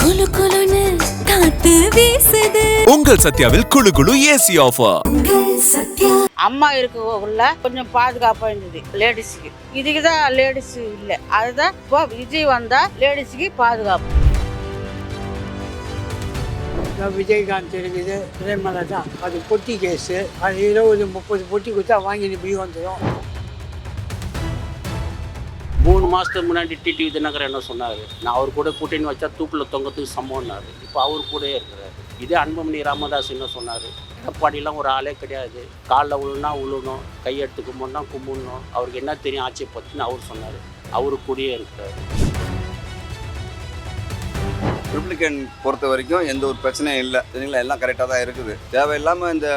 குளு குளுன்னு காத்து வீசுது. உங்கள் சத்யாவில் குளு குளு ஏசி ஆஃபர். அம்மா இருக்கக்குள்ள கொஞ்சம் பாதுகாப்பா இருந்தது லேடிஸுக்கு. இதுக்குதான் லேடிஸ் இல்லை. அதுதான் இப்போ விஜய் வந்தா லேடிஸுக்கு பாதுகாப்பு. விஜயகாந்த் இருக்குது பிரேமலா தான். அது பொட்டி கேஸு. அது 20-30 பொட்டி கொடுத்தா வாங்கி போய் வந்துடும். 3 மாதத்துக்கு முன்னாடி டிடிவி தினகரன் என்ன சொன்னார், நான் அவர் கூட கூட்டணி வச்சா தூக்கில் தொங்கத்துக்கு சமம்னாரு. இப்போ அவர் கூட இருக்கிறார். இதே அன்புமணி ராமதாஸ் என்ன சொன்னார், எடப்பாடிலாம் ஒரு ஆளே கிடையாது, காலில் விழுனா விழணும், கையெடுத்து கும்பிட்னா கும்பிடணும், அவருக்கு என்ன தெரியும் ஆட்சியை பற்றின்னு அவர் சொன்னார். அவரு கூடயே இருக்கிறார். ரிப்பப்ளிகன் பொறுத்த வரைக்கும் எந்த ஒரு பிரச்சனையும் இல்லை, சரிங்களா? எல்லாம் கரெக்டாக தான் இருக்குது. தேவையில்லாமல் இந்த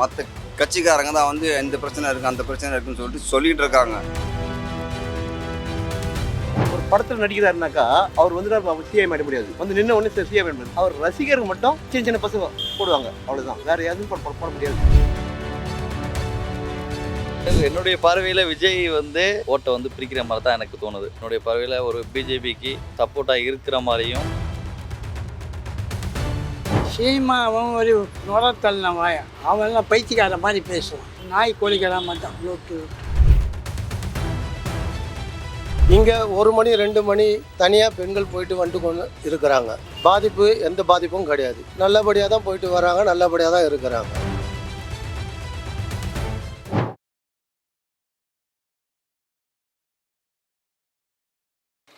மற்ற கட்சிக்காரங்க தான் வந்து எந்த பிரச்சனை இருக்குது அந்த பிரச்சனை இருக்குன்னு சொல்லிட்டு இருக்காங்க. ஒரு படத்தில் நடிக்கிறாருனாக்கா அவர் வந்து சிஎம் ஆட முடியாது. வந்து நின்று ஒன்று சிஎம் ஆட. அவர் ரசிகர்கள் மட்டும் சின்ன சின்ன பசங்க போடுவாங்க, அவ்வளோதான். வேற யாரும் போட முடியாது. என்னுடைய பார்வையில் விஜய் வந்து ஓட்டை வந்து பிரிக்கிற மாதிரி தான் எனக்கு தோணுது. என்னுடைய பார்வையில் ஒரு பிஜேபிக்கு சப்போர்ட்டாக இருக்கிற மாதிரியும். சீமா அவன் ஒரு நுரத்தல்ல வாயா, அவன்லாம் பைத்தியக்கார மாதிரி பேசுவான். நாய் கோழிக்கிற மாட்டான். இங்கே 1 மணி 2 மணி தனியாக பெண்கள் போயிட்டு வந்துட்டு கொண்டு இருக்கிறாங்க. பாதிப்பு எந்த பாதிப்பும் கிடையாது. நல்லபடியாக தான் போயிட்டு வராங்க, நல்லபடியாக தான் இருக்கிறாங்க.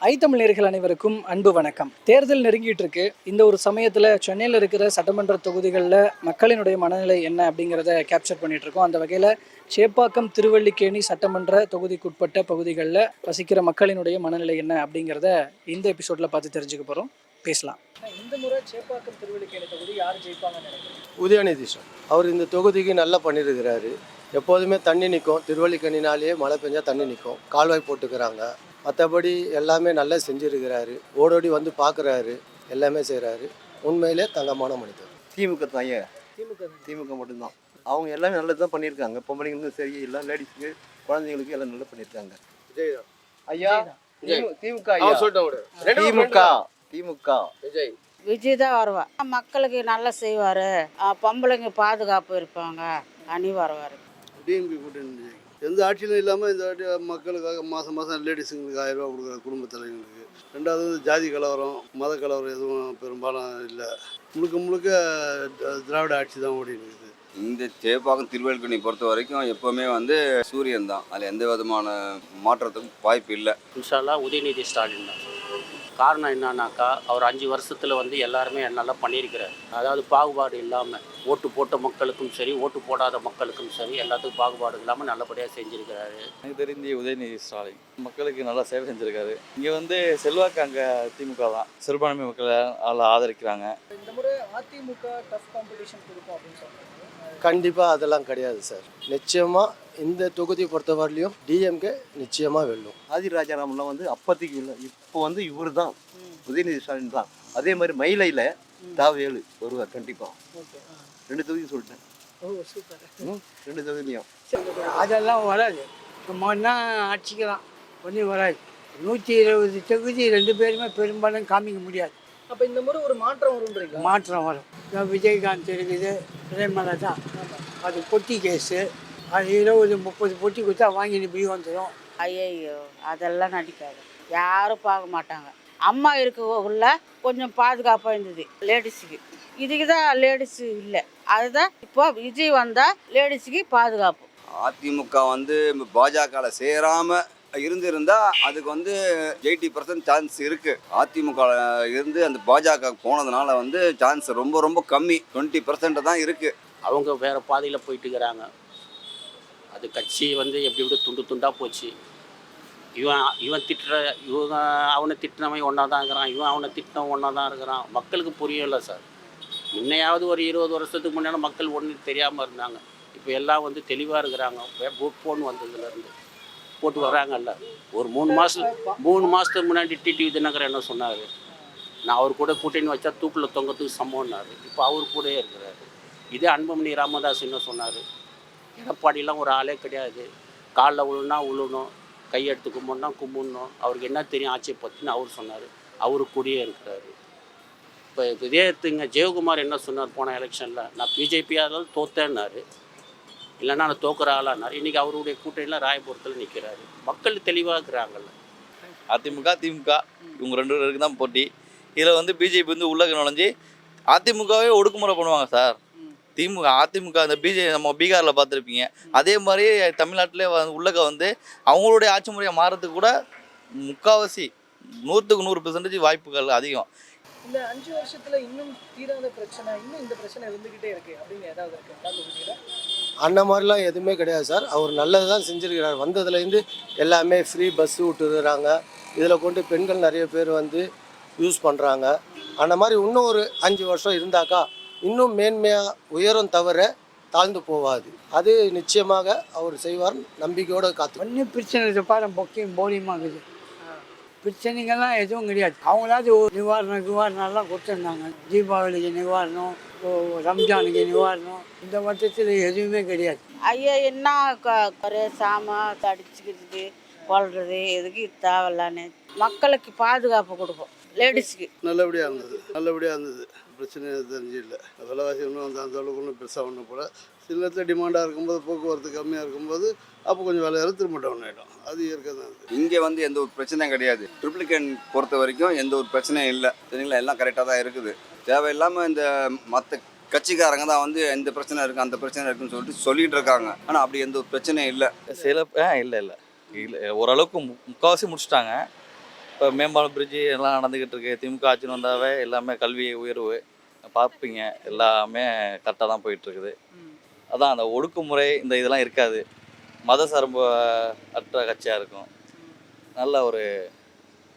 ஐத்தமிழ் நேயர்கள் அனைவருக்கும் அன்பு வணக்கம். தேர்தல் நெருங்கிட்டு இருக்கு. இந்த ஒரு சமயத்தில் சென்னையில் இருக்கிற சட்டமன்ற தொகுதிகளில் மக்களினுடைய மனநிலை என்ன அப்படிங்கிறத கேப்சர் பண்ணிட்டு இருக்கோம். அந்த வகையில் சேப்பாக்கம் திருவல்லிக்கேணி சட்டமன்ற தொகுதிக்குட்பட்ட பகுதிகளில் வசிக்கிற மக்களினுடைய மனநிலை என்ன அப்படிங்கிறத இந்த எபிசோடில் பார்த்து தெரிஞ்சுக்க போகிறோம். பேசலாம். இந்த முறை சேப்பாக்கம் திருவல்லிக்கேணி தொகுதி யார் ஜெயிப்பாங்கன்னு நினைக்கிறேன்? உதயநிதி சார் அவர் இந்த தொகுதிக்கு நல்லா பண்ணியிருக்கிறாரு. எப்போதுமே தண்ணி நிற்கும். திருவல்லிக்கேணினாலேயே மழை பெஞ்சா தண்ணி நிற்கும். கால்வாய் போட்டுக்கிறாங்க. மற்றபடி எல்லாமே நல்லா செஞ்சுருக்கிறாரு. ஓடோடி வந்து பார்க்குறாரு, எல்லாமே செய்கிறாரு. உண்மையிலே தங்கமான மனிதர். திமுக தான். ஏன் திமுக மட்டும்தான். அவங்க எல்லாமே நல்லது தான் பண்ணியிருக்காங்க. பொம்பளைங்களுக்கும் சரி, எல்லாம் லேடிஸுக்கு, குழந்தைங்களுக்கு எல்லாம் நல்லா பண்ணியிருக்காங்க. விஜய் தான் ஐயா. திமுக திமுக விஜய் விஜய் தான் வருவா. மக்களுக்கு நல்லா செய்வார். பொம்பளைங்க பாதுகாப்பு இருப்பாங்க. அணி வருவார். டிஎம்பி கூட்டணி எந்த ஆட்சியிலும் இல்லாமல் இந்த வாட்டி மக்களுக்காக மாதம் லேடிஸுங்களுக்கு 1000 ரூபா கொடுக்குற குடும்ப தலைவர்களுக்கு. ரெண்டாவது வந்து ஜாதி கலவரம், மத கலவரம் எதுவும் பெரும்பாலும் இல்லை. முழுக்க திராவிட ஆட்சி தான் ஓடிட்டு இருக்குது. இந்த சேப்பாக்கம் திருவல்லிக்கேணி பொறுத்த வரைக்கும் எப்போவுமே வந்து சூரியன் தான். அதில் எந்த விதமான மாற்றத்துக்கும் வாய்ப்பு இல்லை. இன்ஷால்லா உதயநிதி ஸ்டாலின் தான். காரணம் என்னன்னாக்கா, அவர் 5 வருஷத்தில் வந்து எல்லாருமே நல்லா பண்ணியிருக்கிறார். அதாவது பாகுபாடு இல்லாமல் ஓட்டு போட்ட மக்களுக்கும் சரி, ஓட்டு போடாத மக்களுக்கும் சரி, எல்லாத்துக்கும் பாகுபாடு இல்லாமல் நல்லபடியாக செஞ்சுருக்கிறாரு. எனக்கு தெரிஞ்சு உதயநிதி ஸ்டாலின் மக்களுக்கு நல்லா சேவை செஞ்சுருக்காரு. இங்கே வந்து செல்வாக்கு அங்கே திமுக தான். சிறுபான்மை மக்களை நல்லா ஆதரிக்கிறாங்க. இந்த முறை அதிமுக டஃப் காம்படிஷன் கொடுக்கும் அப்படின்னு சொல்றாங்க. கண்டிப்பாக அதெல்லாம் கிடையாது சார். நிச்சயமாக இந்த தொகுதியை பொறுத்தவரையிலையும் டிஎம்கே நிச்சயமாக வெல்லும். ஆதி ராஜாராம்லாம் வந்து அப்போதைக்கு இல்லை. இப்போ வந்து இவர் தான், உதயநிதி ஸ்டாலின் தான். அதே மாதிரி மயிலையில் தாவேலு வருவார் கண்டிப்பாக. 2 தொகுதி சொல்லிட்டேன். ஓ சூப்பர். 2 தொகுதியும் அதெல்லாம் வராது. சும்மா ஆட்சிக்கலாம் ஒன்றும் வராது. 120 தொகுதி 2 பேருமே பெரும்பாலும் காமிக்க முடியாது. அப்போ இந்த முறை ஒரு மாற்றம் வரும்ன்றீங்களா? மாற்றம் வரும். விஜயகாந்த் இருக்குது பிரேமலா தான். அது பொட்டி கேஸு. அது 20-30 பொட்டி கொடுத்தா வாங்கி போய் வந்துடும். ஐயோ அதெல்லாம் நடிக்காது. யாரும் பார்க்க மாட்டாங்க. அம்மா இருக்கக்குள்ள கொஞ்சம் பாதுகாப்பாக இருந்தது லேடிஸுக்கு. இதுக்கு தான் லேடிஸு இல்லை. அதுதான் இப்போ விஜய் வந்தால் லேடிஸுக்கு பாதுகாப்பு. அதிமுக வந்து பாஜகவில் சேராமல் இருந்திருந்தா அதுக்கு வந்து 80% சான்ஸ் இருக்கு. அதிமுக இருந்து அந்த பாஜக போனதுனால வந்து சான்ஸ் ரொம்ப ரொம்ப கம்மி. 20% தான் இருக்கு. அவங்க வேறு பாதையில் போயிட்டு இருக்கிறாங்க. அது கட்சி வந்து எப்படி எப்படி துண்டு துண்டாக போச்சு. இவன் திட்டுற இவங்க அவனை திட்டினவன் ஒன்றா தான் இருக்கிறான், இவன் அவனை திட்டினவன் ஒன்றா தான் இருக்கிறான். மக்களுக்கு புரியலை சார். முன்னையாவது ஒரு 20 வருஷத்துக்கு முன்னாடி மக்கள் ஒன்றும் தெரியாமல் இருந்தாங்க. இப்போ எல்லாம் வந்து தெளிவாக இருக்கிறாங்க. ஃபோன் வந்ததுலேருந்து போட்டு வராங்கல்ல. ஒரு 3 மாதத்துக்கு முன்னாடி டிடிவி தினகரன் என்ன சொன்னார், நான் அவர் கூட கூட்டணி வச்சா தூக்கில் தொங்கத்துக்கு சமம்னாரு. இப்போ அவர் கூடயே இருக்கிறாரு. இதே அன்புமணி ராமதாஸ் என்ன சொன்னார், எடப்பாடிலாம் ஒரு ஆளே கிடையாது, காலில் விழுனா விழணும், கையெடுத்து கும்பிட்னா கும்பிடணும், அவருக்கு என்ன தெரியும் ஆட்சியை பற்றின்னு அவர் சொன்னார். அவரு கூடயே இருக்கிறாரு. இப்போ இதே எடுத்துங்க, ஜெயக்குமார் என்ன சொன்னார் போன எலெக்ஷனில், நான் பிஜேபியால் தோத்தேன்னாரு, இல்லைன்னா நான் தோக்குற ஆளானார். இன்றைக்கி அவருடைய கூட்டணியில் ராயபுரத்தில் நிற்கிறாரு. மக்கள் தெளிவாக இருக்கிறாங்கல்ல. அதிமுக திமுக இவங்க 2 பேருக்கு தான் போட்டி. இதில் வந்து பிஜேபி வந்து உள்ளே நுழைஞ்சி அதிமுகவே ஒடுக்குமுறை பண்ணுவாங்க சார். அதிமுக அந்த நம்ம பீகாரில் பார்த்துருப்பீங்க. அதே மாதிரி தமிழ்நாட்டிலே உள்ளக வந்து அவங்களுடைய ஆட்சி முறையை மாறதுக்கு கூட முக்கால்வாசி 100க்கு 100% வாய்ப்புகள் அதிகம். இந்த 5 வருஷத்துல இன்னும் தீராத பிரச்சனை, இன்னும் இந்த பிரச்சனை இருந்துகிட்டே இருக்கு அப்படின்னு ஏதாவது இருக்கு? அந்த மாதிரிலாம் எதுவுமே கிடையாது சார். அவர் நல்லது தான் செஞ்சுருக்கிறார். வந்ததுலேருந்து எல்லாமே ஃப்ரீ பஸ்ஸு விட்டுருக்குறாங்க. இதில் கொண்டு பெண்கள் நிறைய பேர் வந்து யூஸ் பண்ணுறாங்க. அந்த மாதிரி இன்னும் ஒரு 5 வருஷம் இருந்தாக்கா இன்னும் மேன்மையாக உயரும் தவிர தாழ்ந்து போகாது. அது நிச்சயமாக அவர் செய்வார், நம்பிக்கையோடு காத்து. ஒன்றும் பிரச்சனை இல்லை பாரு, பொக்கையும் போலியமாக இருக்குது. பிரச்சனைகள்லாம் எதுவும் கிடையாது. அவங்களாவது ஒரு நிவாரணம்லாம் கொடுத்துருந்தாங்க. தீபாவளிக்கு நிவாரணம், ரம்ஜானுக்கு நிவாரணம், இந்த வருஷத்தில் எதுவுமே கிடையாது. ஐயா என்ன குறை சாமான் அடிச்சுக்கிறது கொள்வது எதுக்கு தேவையில்லான்னு மக்களுக்கு பாதுகாப்பு கொடுப்போம். லேடிஸுக்கு நல்லபடியாக இருந்தது. பிரச்சனை தெரிஞ்சு இல்லை. விலைவாசி ஒன்றும் அந்த அளவுக்கு ஒன்றும் பெருசாக ஒன்றும் போல. சில நேரத்தில் டிமாண்டாக இருக்கும்போது, போக்குவரத்து கம்மியாக இருக்கும்போது அப்போ கொஞ்சம் விலையாரும் திரும்ப டவுன் ஆகிடும். அது இயற்கை தான். இங்கே வந்து எந்த ஒரு பிரச்சனையும் கிடையாது. ட்ரிப்ளிகேன் பொறுத்த வரைக்கும் எந்த ஒரு பிரச்சனையும் இல்லை. சரிங்களா, எல்லாம் கரெக்டாக தான் இருக்குது. தேவையில்லாமல் இந்த மற்ற கட்சிக்காரங்க தான் வந்து எந்த பிரச்சனை இருக்குது அந்த பிரச்சனை இருக்குன்னு சொல்லிட்டு இருக்காங்க. ஆனால் அப்படி எந்த ஒரு பிரச்சனையும் இல்லை. இல்லை ஓரளவுக்கு முக்கால்வாசி முடிச்சிட்டாங்க. இப்போ மேம்பாலம் பிரிட்ஜு எல்லாம் நடந்துக்கிட்டு இருக்கு. திமுக ஆட்சின்னு வந்தாவே எல்லாமே கல்வி உயர்வு பார்ப்பீங்க, எல்லாமே கரெக்டாக தான் போயிட்டுருக்குது. அதான் அந்த ஒடுக்குமுறை இந்த இதெல்லாம் இருக்காது. மத சார்பு அற்ற கட்சியாக இருக்கும். நல்ல ஒரு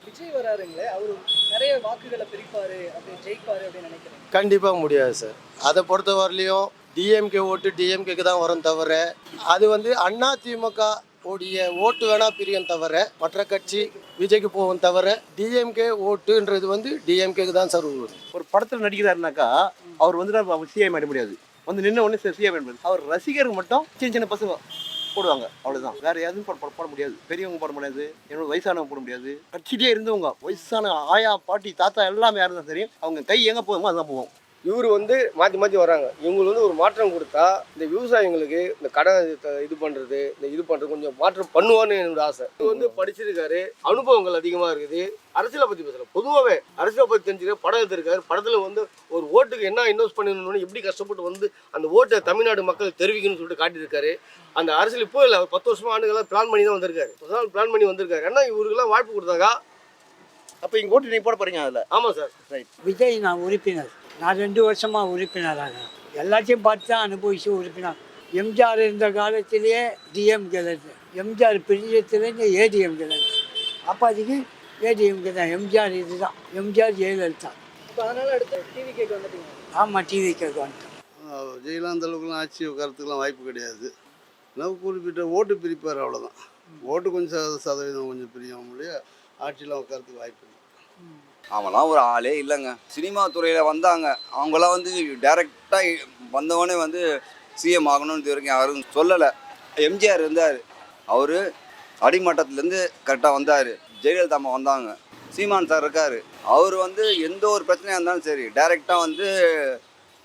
விஜய் வராருங்களே, அவர் நிறைய வாக்குகளை பிரிப்பாரு, அப்படி ஜெயிப்பாரு அப்படின்னு நினைக்கிறேன். கண்டிப்பாக முடியாது சார். அதை பொறுத்த வரலையும் டிஎம்கே ஓட்டு டிஎம்கேக்கு தான் வரும் தவிர, அது வந்து அதிமுக உடைய ஓட்டு வேணா பிரியும் தவிர மற்ற கட்சி விஜய்க்கு போகும் தவிர டிஎம்கே ஓட்டுன்றது வந்து டிஎம்கேக்கு தான் சார் வரும். ஒரு படத்தில் நடிக்கிறாருனாக்கா அவர் வந்து அவர் சிஎம் ஆகிட முடியாது. வந்து நின்று உடனே சிஎம் ஆகிட முடியாது. அவர் ரசிகருக்கு மட்டும் சின்ன சின்ன பசங்க போடுவாங்க, அவ்வளோதான். வேற எதுவும் போட முடியாது. பெரியவங்க போட முடியாது, என்னோட வயசானவங்க போட முடியாது. கட்சியிலே இருந்தவங்க வயசான ஆயா பாட்டி தாத்தா எல்லாமே யாரும் தான் தெரியும். அவங்க கை எங்கே போகுமோ அதுதான் போவோம். இவர் வந்து மாற்றி வராங்க. இவங்களுக்கு வந்து ஒரு மாற்றம் கொடுத்தா இந்த விவசாயிங்களுக்கு இந்த கடன் இது பண்ணுறது கொஞ்சம் மாற்றம் பண்ணுவான்னு என்னோட ஆசை. இவர் வந்து படிச்சிருக்காரு, அனுபவங்கள் அதிகமாக இருக்குது. அரசியலை பற்றி பேசல, பொதுவாகவே அரசியலை பற்றி தெரிஞ்சுக்க படம் எடுத்திருக்காரு. படத்தில் வந்து ஒரு ஓட்டுக்கு என்ன இன்வெஸ்ட் பண்ணணும்னு எப்படி கஷ்டப்பட்டு வந்து அந்த ஓட்டை தமிழ்நாடு மக்கள் தெரிவிக்கணும்னு சொல்லிட்டு காட்டியிருக்காரு. அந்த அரசியல் இப்போ இல்லை, 10 வருஷமா ஆண்டுகளாக பிளான் பண்ணி தான் வந்திருக்காரு. பிளான் பண்ணி வந்திருக்காரு. ஏன்னா இவருக்கெல்லாம் வாய்ப்பு கொடுத்தாங்க. அப்போ இங்கே ஓட்டு நீங்கள் போட போகிறீங்க அதில்? ஆமாம் சார், ரைட். விஜய் நான் உறுப்பினர், நான் 2 வருஷமாக உறுப்பினராக எல்லாத்தையும் பார்த்து தான் அனுபவிச்சு உறுப்பினர். எம்ஜிஆர் இருந்த காலத்திலேயே டிஎம்கேல இருந்து, எம்ஜிஆர் பிரிஞ்சத்துலேருந்து ஏடிஎம்கேல இருந்து, அப்பாதிக்கு ஏடிஎம்கே தான். எம்ஜிஆர் இதுதான், எம்ஜிஆர் ஜெயலலிதா. இப்போ அதனால அடுத்து டிவி கேட்க வந்துட்டீங்க. ஆமாம், டிவி கேட்க வந்துட்டோம். விஜய்லாம் அந்த அளவுக்குலாம் ஆட்சி உட்காரத்துக்குலாம் வாய்ப்பு கிடையாது. நம்ம குறிப்பிட்ட ஓட்டு பிரிப்பார், அவ்வளோதான். ஓட்டு கொஞ்சம் சதவீதம் கொஞ்சம் பிரியும் இல்லையா, ஆட்சியெலாம் உட்காரத்துக்கு வாய்ப்பு இல்லை. அவங்களாம் ஒரு ஆளே இல்லைங்க. சினிமா துறையில் வந்தாங்க, அவங்களாம் வந்து டைரெக்டாக வந்தவொடனே வந்து சிஎம் ஆகணும்னு இது வரைக்கும் யாரும் சொல்லலை. எம்ஜிஆர் இருந்தார், அவர் அடிமட்டத்துலேருந்து கரெக்டாக வந்தார். ஜெயலலிதா அம்மா வந்தாங்க, சீமான் சார் இருக்கார். அவர் வந்து எந்த ஒரு பிரச்சனையாக இருந்தாலும் சரி டைரெக்டாக வந்து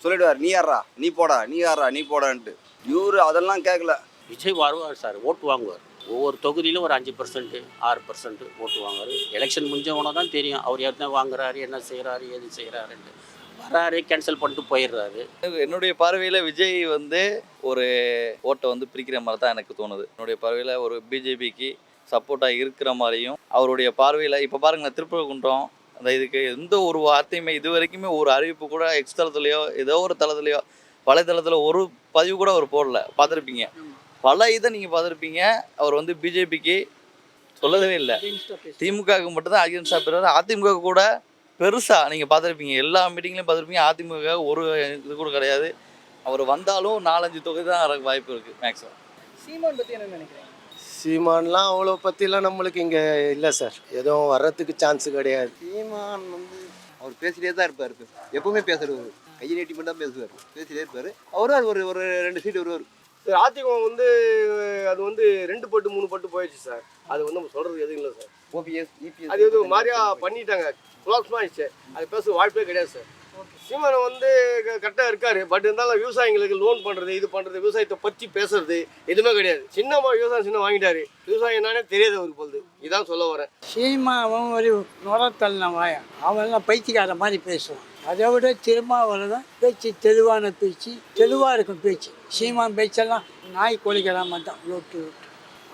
சொல்லிடுவார், நீ யாரா நீ போடா, நீ யாரா நீ போடான்ட்டு. இவர் அதெல்லாம் கேட்கல. விஜய் வருவார் சார், ஓட்டு வாங்குவார். ஒவ்வொரு தொகுதியிலும் ஒரு 5%, 6% ஓட்டு வாங்குவார். எலெக்ஷன் முடிஞ்சவன தான் தெரியும் அவர் என்ன வாங்குறாரு, என்ன செய்கிறாரு, எது செய்கிறாருன்ட்டு. வராரு, கேன்சல் பண்ணிட்டு போயிடுறாரு. என்னுடைய பார்வையில் விஜய் வந்து ஒரு ஓட்டை வந்து பிரிக்கிற மாதிரி தான் எனக்கு தோணுது. என்னுடைய பார்வையில் ஒரு பிஜேபிக்கு சப்போர்ட்டாக இருக்கிற மாதிரியும் அவருடைய பார்வையில் இப்போ பாருங்கள், திருப்பரங்குன்றம் அந்த இதுக்கு எந்த ஒரு வார்த்தையுமே இது வரைக்குமே ஒரு அறிவிப்பு கூட எக்ஸ் தளத்துலையோ ஏதோ ஒரு தளத்துலையோ வலைத்தளத்தில் ஒரு பதிவு கூட அவர் போடல. பார்த்துருப்பீங்க, பல இதை நீங்கள் பார்த்துருப்பீங்க. அவர் வந்து பிஜேபிக்கு சொல்லவே இல்லை, திமுகவுக்கு மட்டும்தான் அகேன்ஸ்டாக போயிடுறாரு. அதிமுக கூட பெருசாக நீங்கள் பார்த்துருப்பீங்க, எல்லா மீட்டிங்லையும் பார்த்துருப்பீங்க. அதிமுக ஒரு இது கூட கிடையாது. அவர் வந்தாலும் 4-5 தொகுதி தான் வாய்ப்பு இருக்குது மேக்ஸிமம். சீமான் பற்றி என்ன நினைக்கிறீங்க? சீமான்லாம் அவ்வளோ பற்றிலாம் நம்மளுக்கு இங்கே இல்லை சார். எதுவும் வர்றதுக்கு சான்ஸு கிடையாது. சீமான் வந்து அவர் பேசிட்டே தான் இருப்பார். எப்பவுமே பேசுகிறவர், கையை நீட்டி மட்டும் தான் பேசுவார், பேசிட்டே இருப்பார். அவரும் அது ஒரு 2 சீட்டு வருவார். அதிமுக வந்து அது வந்து 2 பட்டு 3 பட்டு போயிடுச்சு சார். அது வந்து நம்ம சொல்கிறது எதுவும் இல்லை சார். ஓபிஎஸ் இபிஎஸ் அது இது மாதிரியா பண்ணிட்டாங்க, குலாப்ஸ்மா ஆயிடுச்சு. அது பேச வாய்ப்பே கிடையாது சார். சீமான் வந்து கரெக்டாக இருக்காரு. பட் இருந்தாலும் விவசாயிங்களுக்கு லோன் பண்ணுறது, இது பண்ணுறது, விவசாயத்தை பற்றி பேசுறது எதுவுமே கிடையாது. சின்னமாக விவசாயம் சின்ன வாங்கிட்டாரு, விவசாயம் என்னன்னே தெரியாது அவருக்கு போகுது. இதான் சொல்ல வரேன். சீமா அவன் ஒரு நுரத்தள்ள வாயா, அவன்லாம் பைத்தியக்கார மாதிரி பேசுவான். அதை விட திருமாவளவன் பேச்சு தெளிவான பேச்சு, தெளிவாக இருக்கும் பேச்சு. சீமான் பேச்செல்லாம் நாய் கொலிக்கிற மாதிரி தான், லோட்டு லோட்டு.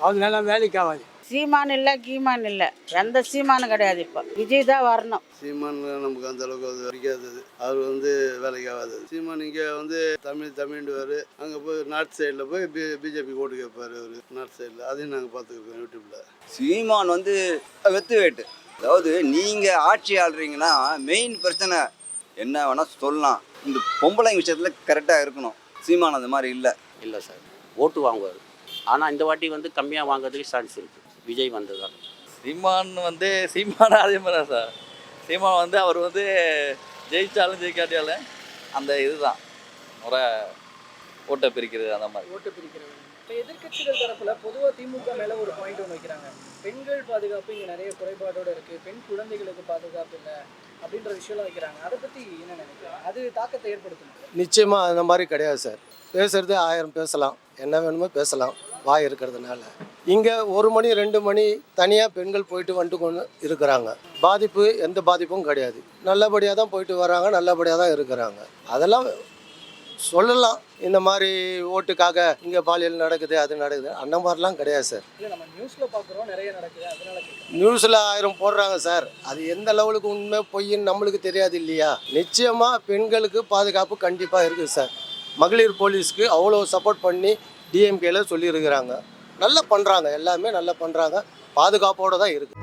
அதனால வேலைக்கு ஆகாது. சீமான் இல்லை கீமான் இல்லை, எந்த சீமானும் கிடையாது. இப்போ விஜய் தான் வரணும். சீமான் நமக்கு அந்த அளவுக்கு அது வரைக்காதது, அவர் வந்து வேலைக்கு ஆகாது. சீமான் இங்கே வந்து தமிழ்ண்டுவார், அங்கே போய் நார்த் சைடில் போய் பிஜேபி ஓட்டு கேட்பார் அவர் நார்த் சைடில். அதையும் நாங்கள் பார்த்துருக்கோம் யூடியூப்பில். சீமான் வந்து வெத்து வேட்டு. அதாவது நீங்கள் ஆட்சி ஆள்றீங்கன்னா மெயின் பிரச்சனை என்ன வேணால் சொல்லலாம், இந்த பொம்பளைங்க விஷயத்தில் கரெக்டாக இருக்கணும். சீமான் அந்த மாதிரி இல்லை சார், ஓட்டு வாங்குவார். ஆனால் இந்த வாட்டி வந்து கம்மியாக வாங்குறதுக்கு சான்ஸ் இருக்குது விஜய் வந்ததால். சீமான் வந்து சீமான அதே மாதிரி தான் சார். சீமான் வந்து அவர் வந்து ஜெயிச்சாலும் ஜெயிக்காட்டியாலும் அந்த இதுதான் முறை, ஓட்டை பிரிக்கிறது அந்த மாதிரி. ஓட்டு பிரிக்கிறது. இப்போ எதிர்க்கட்சிகள் தரப்புல பொதுவாக திமுக மேலே ஒரு பாயிண்ட் ஒன்று வைக்கிறாங்க. பெண்கள் பாதுகாப்பு இங்கே நிறைய குறைபாடோடு இருக்குது, பெண் குழந்தைகளுக்கு பாதுகாப்பு இல்லை அப்படின்ற விஷயம்லாம் வைக்கிறாங்க. அதை பற்றி என்ன நினைக்கிறேன்? அது தாக்கத்தை ஏற்படுத்தணும். நிச்சயமாக அந்த மாதிரி கிடையாது சார். பேசுறது 1000 பேசலாம், என்ன வேணுமோ பேசலாம், வாய் இருக்கிறதுனால. இங்கே 1 மணி 2 மணி தனியாக பெண்கள் போயிட்டு வந்துட்டு கொண்டு இருக்கிறாங்க. பாதிப்பு எந்த பாதிப்பும் கிடையாது. நல்லபடியாக தான் போயிட்டு வராங்க, நல்லபடியாக தான் இருக்கிறாங்க. அதெல்லாம் சொல்லலாம். இந்த மாதிரி ஓட்டுக்காக இங்கே பாலியல் நடக்குது, அது நடக்குது, அந்த மாதிரிலாம் கிடையாது சார். இல்லை, நம்ம நியூஸில் பார்க்குறோம் நிறைய நடக்குது, அதனால நியூஸில் 1000 போடுறாங்க சார். அது எந்த லெவலுக்கு உண்மை பொய்ன்னு நம்மளுக்கு தெரியாது இல்லையா? நிச்சயமாக பெண்களுக்கு பாதுகாப்பு கண்டிப்பாக இருக்குது சார். மகளிர் போலீஸ்க்கு அவ்வளோ சப்போர்ட் பண்ணி டிஎம்கேல சொல்லியிருக்கிறாங்க. நல்லா பண்ணுறாங்க, எல்லாமே நல்லா பண்ணுறாங்க, பாதுகாப்போடு தான் இருக்குது.